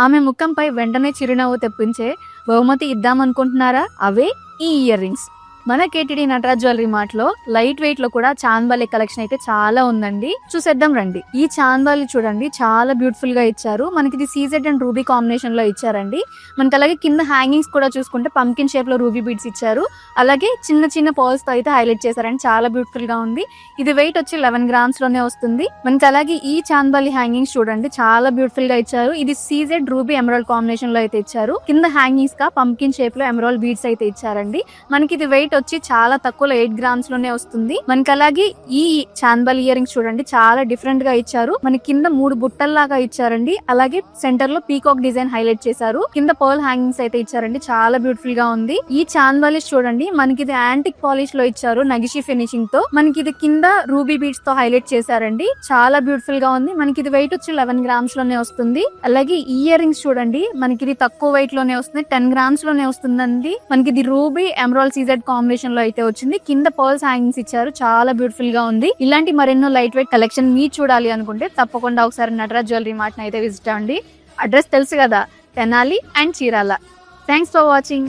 ఆమె ముఖంపై వెంటనే చిరునవ్వు తెప్పించే బహుమతి ఇద్దామనుకుంటున్నారా? అవే ఈ ఇయర్ రింగ్స్. మన కేటీడీ నటరాజ్ జ్యువెలరీ మార్ట్ లో లైట్ వెయిట్ లో కూడా చాంద్బాలి కలెక్షన్ అయితే చాలా ఉందండి. చూసేద్దాం రండి. ఈ చాంద్బాలి చూడండి చాలా బ్యూటిఫుల్ గా ఇచ్చారు. మనకి ఇది సీజెడ్ అండ్ రూబీ కాంబినేషన్ లో ఇచ్చారండి. మనకి అలాగే కింద హ్యాంగింగ్స్ కూడా చూసుకుంటే పంకిన్ షేప్ లో రూబీ బీడ్స్ ఇచ్చారు. అలాగే చిన్న చిన్న పర్ల్స్ తో అయితే హైలైట్ చేశారండి. చాలా బ్యూటిఫుల్ గా ఉంది. ఇది వెయిట్ వచ్చి 11 గ్రామ్స్ లోనే వస్తుంది. మనకి అలాగే ఈ చాంద్బాలి హ్యాంగింగ్స్ చూడండి చాలా బ్యూటిఫుల్ గా ఇచ్చారు. ఇది సీజెడ్ రూబీ ఎమరాల్డ్ కాంబినేషన్ లో అయితే ఇచ్చారు. కింద హ్యాంగింగ్స్ గా పంకిన్ షేప్ లో ఎమరాల్డ్ బీడ్స్ అయితే ఇచ్చారండి. మనకి ఇది వెయిట్ వచ్చి చాలా తక్కువలో 8 గ్రామ్స్ లోనే వస్తుంది. మనకి అలాగే ఈ చాంద్బాలి ఇయర్ రింగ్స్ చూడండి చాలా డిఫరెంట్ గా ఇచ్చారు. మనకి కింద 3 బుట్టల్లాగా ఇచ్చారండి. అలాగే సెంటర్ లో పీకాక్ డిజైన్ హైలైట్ చేశారు. కింద పర్ల్ హ్యాంగింగ్స్ అయితే ఇచ్చారండి. చాలా బ్యూటిఫుల్ గా ఉంది. ఈ చాంద్బాలిస్ చూడండి మనకి ఇది యాంటిక్ పాలిష్ లో ఇచ్చారు నగిషి ఫినిషింగ్ తో. మనకి ఇది కింద రూబీ బీడ్స్ తో హైలైట్ చేశారండి. చాలా బ్యూటిఫుల్ గా ఉంది. మనకి ఇది వెయిట్ వచ్చి 11 గ్రామ్స్ లోనే వస్తుంది. అలాగే ఈ ఇయర్ రింగ్స్ చూడండి మనకి ఇది తక్కువ వెయిట్ లోనే వస్తుంది. 10 గ్రామ్స్ లోనే వస్తుందండి. మనకి ఇది రూబీ ఎమరాల్డ్ సీజెడ్ కాంబినేషన్ లో అయితే వచ్చింది. కింద పర్ల్స్ హ్యాంగింగ్స్ ఇచ్చారు. చాలా బ్యూటిఫుల్ గా ఉంది. ఇలాంటి మరెన్నో లైట్ వెయిట్ కలెక్షన్ మీరు చూడాలి అనుకుంటే తప్పకుండా ఒకసారి నటరాజ్ జ్యువెలరీ మార్ట్ అయితే విజిట్ అవ్వండి. అడ్రస్ తెలుసు కదా, Tenali and Chirala. Thanks for watching.